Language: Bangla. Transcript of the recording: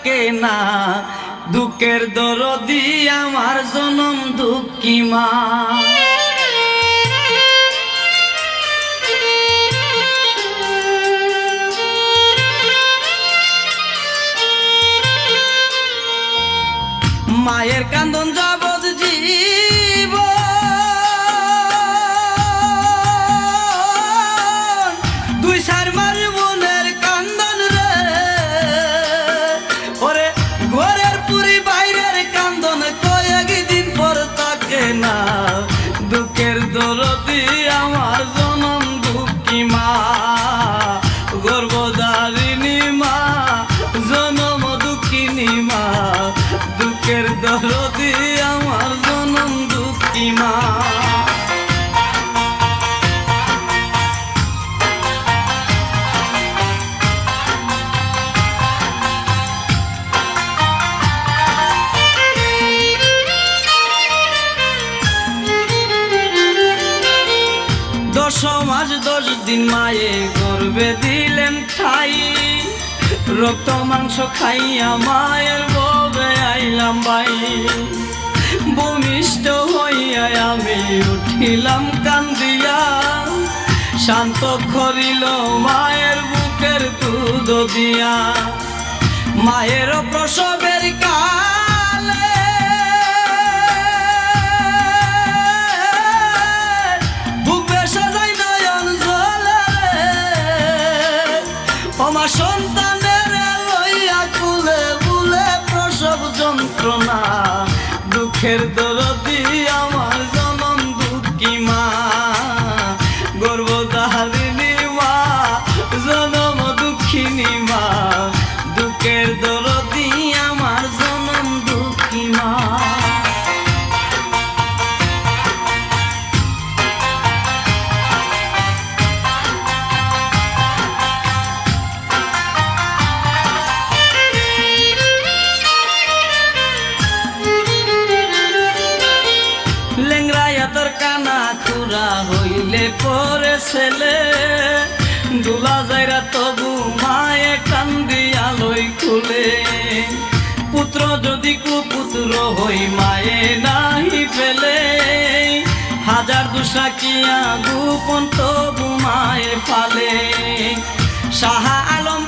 থাকে না দুঃখের দরদি আমার জনম দুঃখী মা। মায়ের কান্দন যাবৎ জীব দুই চার মাস বোনের কান্দন রে ওরে ঘরের পুরি বাইরের কান্দন কয়েকদিন পর থাকে না দুঃখের দরদি আমার জনম দুঃখী মা। গর্ভধারিণী মা জনম দুঃখিনী মা দুঃখের দরদি আমার জনম দুঃখী মা। দশ মাস 10 দিন মায়ে গর্ভে দিলেন ঠাই রক্ত মাংস খাইয়া মায়ের ববে আইলাম ভাই। ভূমিষ্ঠ হইয়া আমি উঠিলাম কান্দিয়া শান্ত করিল মায়ের বুকের দুধ দিয়া। মায়ের প্রসবের কালে বুকে সাজাই নয়ন জলে আমার সন্তানের লইয়া কুলে বুলে প্রসব যন্ত্রণা দুঃখের দরদি আমার জনম দুঃখী মা। গর্ভধারিণী মা জনম দুঃখিনী মা দুঃখের দরদি আমার জনম দুঃখী মা। লেংরাইয়া তোর কানা খুরা হইলে পরে ছেলে দুলা যাইরা তবু মায়ে কান্দিয়া লই খুলে। পুত্র যদি কুপুত্র হই মায়ে নাহি ফেলে হাজার দুসাকিয়া গোপন তবু মায়ে ফালে। শাহ আলম